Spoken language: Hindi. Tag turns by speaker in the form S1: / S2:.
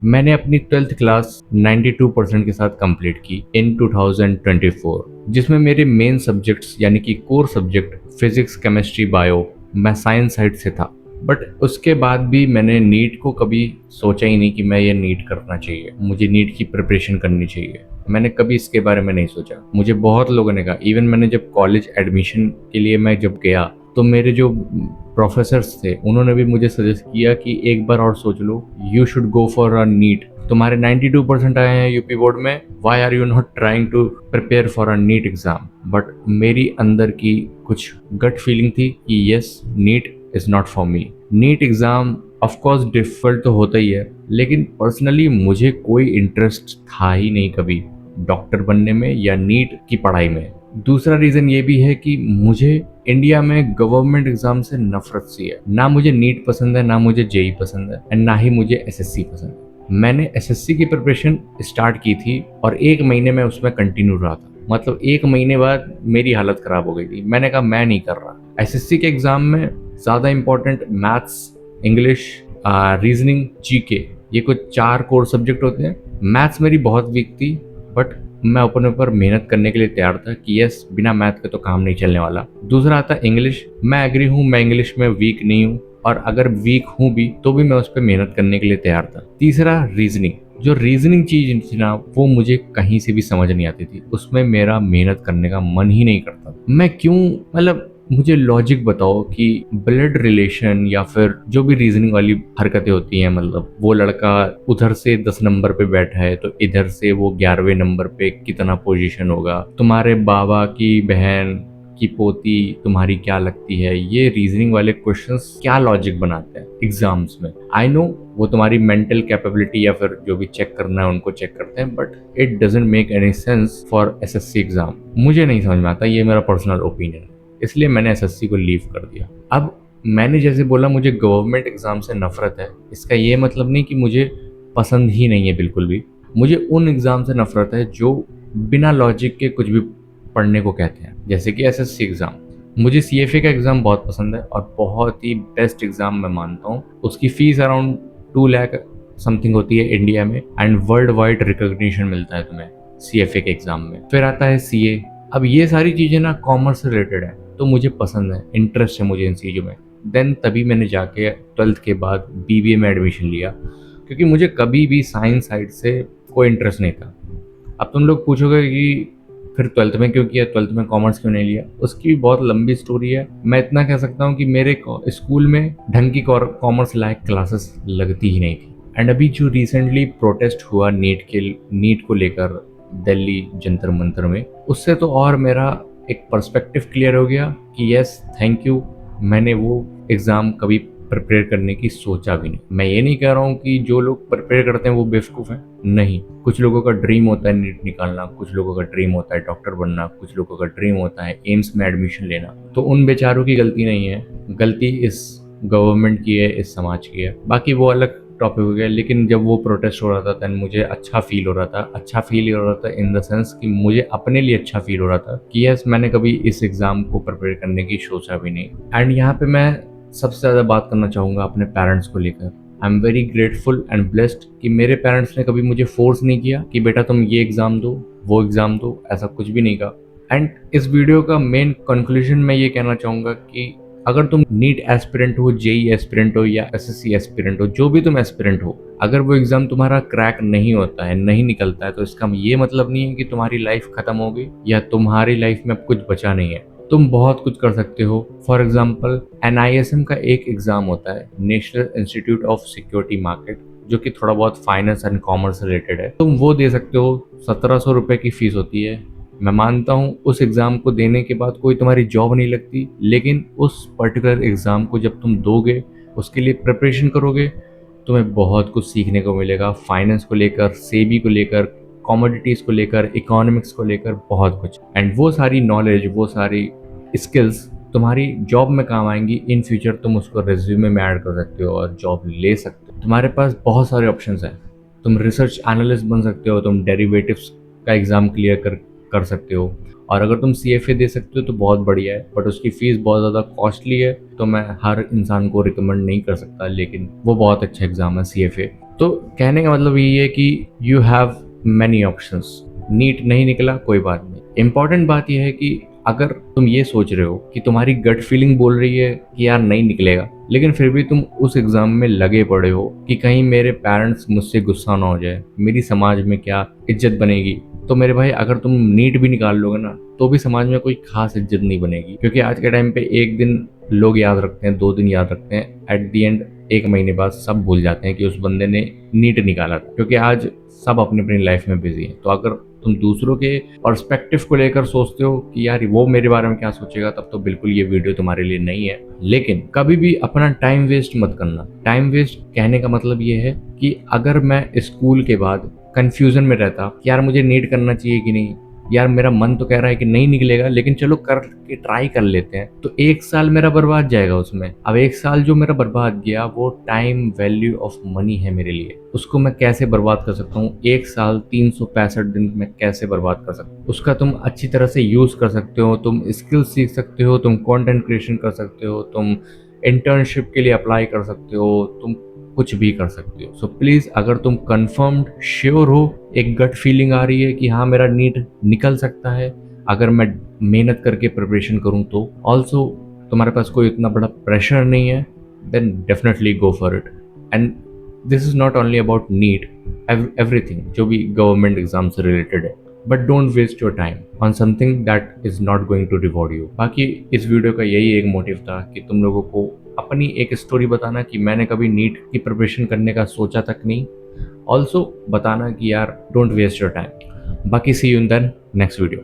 S1: मैंने अपनी 12th क्लास 92% के साथ कंप्लीट की इन 2024, जिसमें मेरे मेन सब्जेक्ट्स यानी कि core subject physics, chemistry, bio, मैं साइंस साइड से था। बट उसके बाद भी मैंने नीट को कभी सोचा ही नहीं कि मैं ये नीट करना चाहिए, मुझे नीट की प्रिपरेशन करनी चाहिए। मैंने कभी इसके बारे में नहीं सोचा। मुझे बहुत लोगों ने कहा, इवन मैंने जब कॉलेज एडमिशन के लिए मैं जब गया तो मेरे जो प्रोफेसर्स थे उन्होंने भी मुझे सजेस्ट किया कि एक बार और सोच लो, you should go for a NEET. तुम्हारे 92% आए हैं यूपी बोर्ड में, why are you not trying to prepare for a NEET exam. But मेरी अंदर की कुछ गट फीलिंग थी कि yes, NEET is not for me. NEET exam of course difficult तो होता ही है, लेकिन पर्सनली मुझे कोई इंटरेस्ट था ही नहीं कभी डॉक्टर बनने में या नीट की पढ़ाई में। दूसरा रीज़न ये भी है कि मुझे इंडिया में गवर्नमेंट एग्जाम से नफरत सी है। ना मुझे नीट पसंद है, ना मुझे जेई पसंद है, एंड ना ही मुझे एसएससी पसंद है। मैंने एसएससी की प्रिपरेशन स्टार्ट की थी और 1 महीने में उसमें कंटिन्यू रहा था। मतलब 1 महीने बाद मेरी हालत ख़राब हो गई थी। मैंने कहा मैं नहीं कर रहा। एसएससी के एग्ज़ाम में ज़्यादा important maths, English, reasoning, GK, ये कुछ 4 कोर सब्जेक्ट होते हैं। मैथ्स मेरी बहुत वीक थी, बट मैं अपने ऊपर मेहनत करने के लिए तैयार था कि यस, बिना मैथ के तो काम नहीं चलने वाला। दूसरा आता इंग्लिश। मैं एग्री हूँ, मैं इंग्लिश में वीक नहीं हूँ, और अगर वीक हूँ भी तो भी मैं उस पर मेहनत करने के लिए तैयार था। तीसरा रीजनिंग। जो रीजनिंग चीज थी ना, वो मुझे कहीं से भी समझ नहीं आती थी। उसमें मेरा मेहनत करने का मन ही नहीं करता। मैं क्यों, मतलब मुझे लॉजिक बताओ कि ब्लड रिलेशन या फिर जो भी रीजनिंग वाली हरकतें होती हैं, मतलब वो लड़का उधर से 10 नंबर पे बैठा है तो इधर से वो 11वें नंबर पे कितना पोजीशन होगा, तुम्हारे बाबा की बहन की पोती तुम्हारी क्या लगती है, ये रीजनिंग वाले क्वेश्चंस क्या लॉजिक बनाते हैं एग्जाम्स में। आई नो वो तुम्हारी मेंटल कैपेबिलिटी या फिर जो भी चेक करना है उनको चेक करते हैं, but it doesn't make any sense for SSC exam. मुझे नहीं समझ में आता, ये मेरा पर्सनल ओपिनियन है। इसलिए मैंने एसएससी को लीव कर दिया। अब मैंने जैसे बोला मुझे गवर्नमेंट एग्ज़ाम से नफ़रत है, इसका ये मतलब नहीं कि मुझे पसंद ही नहीं है बिल्कुल भी। मुझे उन एग्ज़ाम से नफ़रत है जो बिना लॉजिक के कुछ भी पढ़ने को कहते हैं, जैसे कि एसएससी एग्ज़ाम। मुझे सीएफए का एग्ज़ाम बहुत पसंद है और बहुत ही बेस्ट एग्ज़ाम मैं मानता हूँ। उसकी फ़ीस अराउंड 2 लाख समथिंग होती है इंडिया में, एंड वर्ल्ड वाइड रिकॉग्निशन मिलता है तुम्हें सीएफए के एग्ज़ाम में। फिर आता है सीए। अब ये सारी चीज़ें ना कॉमर्स से रिलेटेड है, तो मुझे पसंद है, इंटरेस्ट है मुझे इन चीज़ों में। देन तभी मैंने जाके 12th के बाद बीबीए में एडमिशन लिया, क्योंकि मुझे कभी भी साइंस साइड से कोई इंटरेस्ट नहीं था। अब तुम लोग पूछोगे कि फिर 12th में क्यों किया, 12th में कॉमर्स क्यों नहीं लिया? उसकी भी बहुत लंबी स्टोरी है। मैं इतना कह सकता हूँ कि मेरे स्कूल में ढंग की कॉमर्स लायक क्लासेस लगती ही नहीं थी। एंड अभी जो रिसेंटली प्रोटेस्ट हुआ नीट को लेकर दिल्ली जंतर मंतर में, उससे तो और मेरा एक पर्सपेक्टिव क्लियर हो गया कि यस, थैंक यू, मैंने वो एग्ज़ाम कभी प्रिपेयर करने की सोचा भी नहीं। मैं ये नहीं कह रहा हूँ कि जो लोग प्रिपेयर करते हैं वो बेवकूफ़ हैं, नहीं। कुछ लोगों का ड्रीम होता है नीट निकालना, कुछ लोगों का ड्रीम होता है डॉक्टर बनना, कुछ लोगों का ड्रीम होता है एम्स में एडमिशन लेना। तो उन बेचारों की गलती नहीं है, गलती इस गवर्नमेंट की है, इस समाज की है। बाकी वो अलग टॉपिक हो गया। लेकिन जब वो प्रोटेस्ट हो रहा था तब मुझे अच्छा फील हो रहा था। अच्छा फील हो रहा था इन द सेंस कि मुझे अपने लिए अच्छा फील हो रहा था कि यस, मैंने कभी इस एग्ज़ाम को प्रिपेयर करने की सोचा भी नहीं। एंड यहाँ पे मैं सबसे ज़्यादा बात करना चाहूँगा अपने पेरेंट्स को लेकर। I am very grateful and blessed कि मेरे पेरेंट्स ने कभी मुझे फोर्स नहीं किया कि बेटा तुम ये एग्ज़ाम दो, वो एग्ज़ाम दो, ऐसा कुछ भी नहीं कहा। एंड इस वीडियो का मेन कंक्लूजन मैं ये कहना चाहूँगा कि अगर तुम नीट एस्पिरेंट हो, जेई एस्पिरेंट हो या एसएससी एस्पिरेंट हो, जो भी तुम एस्पिरेंट हो, अगर वो एग्ज़ाम तुम्हारा क्रैक नहीं होता है, नहीं निकलता है, तो इसका ये मतलब नहीं है कि तुम्हारी लाइफ खत्म हो गई या तुम्हारी लाइफ में अब कुछ बचा नहीं है। तुम बहुत कुछ कर सकते हो। फॉर एग्जाम्पल एनआईएसएम का एक एग्ज़ाम होता है, national institute of security market, जो कि थोड़ा बहुत फाइनेंस एंड कॉमर्स रिलेटेड है। तुम वो दे सकते हो। 1700 रुपये की फ़ीस होती है। मैं मानता हूँ उस एग्ज़ाम को देने के बाद कोई तुम्हारी जॉब नहीं लगती, लेकिन उस पर्टिकुलर एग्ज़ाम को जब तुम दोगे, उसके लिए प्रिपरेशन करोगे, तुम्हें बहुत कुछ सीखने को मिलेगा। फाइनेंस को लेकर, सेबी को लेकर, कमोडिटीज़ को लेकर, इकोनॉमिक्स को लेकर, बहुत कुछ। एंड वो सारी नॉलेज, वो सारी स्किल्स तुम्हारी जॉब में काम आएंगी। इन फ्यूचर तुम उसको रिज्यूमे में ऐड कर सकते हो और जॉब ले सकते हो। तुम्हारे पास बहुत सारे ऑप्शंस हैं। तुम रिसर्च एनालिस्ट बन सकते हो, तुम डेरिवेटिव्स का एग्ज़ाम क्लियर कर सकते हो। और अगर तुम सीएफए दे सकते हो तो बहुत बढ़िया है, बट उसकी फ़ीस बहुत ज़्यादा कॉस्टली है, तो मैं हर इंसान को रिकमेंड नहीं कर सकता, लेकिन वो बहुत अच्छा एग्ज़ाम है सीएफए। तो कहने का मतलब यही है कि you have many options. NEET नहीं निकला कोई बात नहीं, इंपॉर्टेंट बात यह है कि अगर तुम ये सोच रहे हो कि तुम्हारी गट फीलिंग बोल रही है कि यार नहीं निकलेगा, लेकिन फिर भी तुम उस एग्जाम में लगे पड़े हो कि कहीं मेरे पेरेंट्स मुझसे गुस्सा ना हो जाए, मेरी समाज में क्या इज्जत बनेगी, तो मेरे भाई अगर तुम नीट भी निकाल लोगे ना तो भी समाज में कोई खास इज्जत नहीं बनेगी। क्योंकि आज के टाइम पे एक दिन लोग याद रखते हैं, 2 दिन याद रखते हैं, एट दी एंड 1 महीने बाद सब भूल जाते हैं कि उस बंदे ने नीट निकाला था, क्योंकि आज सब अपनी अपनी लाइफ में बिजी हैं। तो अगर तुम दूसरों के पर्सपेक्टिव को लेकर सोचते हो कि यार वो मेरे बारे में क्या सोचेगा, तब तो बिल्कुल ये वीडियो तुम्हारे लिए नहीं है। लेकिन कभी भी अपना टाइम वेस्ट मत करना। टाइम वेस्ट कहने का मतलब ये है कि अगर मैं स्कूल के बाद कंफ्यूजन में रहता कि यार मुझे नीट करना चाहिए कि नहीं, यार मेरा मन तो कह रहा है कि नहीं निकलेगा लेकिन चलो कर के ट्राई कर लेते हैं, तो 1 साल मेरा बर्बाद जाएगा उसमें। अब 1 साल जो मेरा बर्बाद गया वो टाइम वैल्यू ऑफ मनी है मेरे लिए, उसको मैं कैसे बर्बाद कर सकता हूँ? 1 साल 365 दिन में कैसे बर्बाद कर सकता हूँ? उसका तुम अच्छी तरह से यूज कर सकते हो, तुम स्किल सीख सकते हो, तुम कंटेंट क्रिएशन कर सकते हो, तुम इंटर्नशिप के लिए अप्लाई कर सकते हो, तुम कुछ भी कर सकते हो। सो प्लीज अगर तुम कंफर्म्ड श्योर हो, एक गट फीलिंग आ रही है कि हाँ मेरा नीट निकल सकता है अगर मैं मेहनत करके प्रिपरेशन करूँ, तो ऑल्सो तुम्हारे पास कोई इतना बड़ा प्रेशर नहीं है, then definitely go for it. And this is not only about NEET, everything जो भी गवर्नमेंट एग्जाम से रिलेटेड है, but don't waste your time on something that is not going to reward you. बाकी इस वीडियो का यही एक मोटिव था कि तुम लोगों को अपनी एक स्टोरी बताना कि मैंने कभी नीट की प्रिपरेशन करने का सोचा तक नहीं, ऑल्सो बताना कि यार डोंट वेस्ट योर टाइम। बाकी see you in the next video.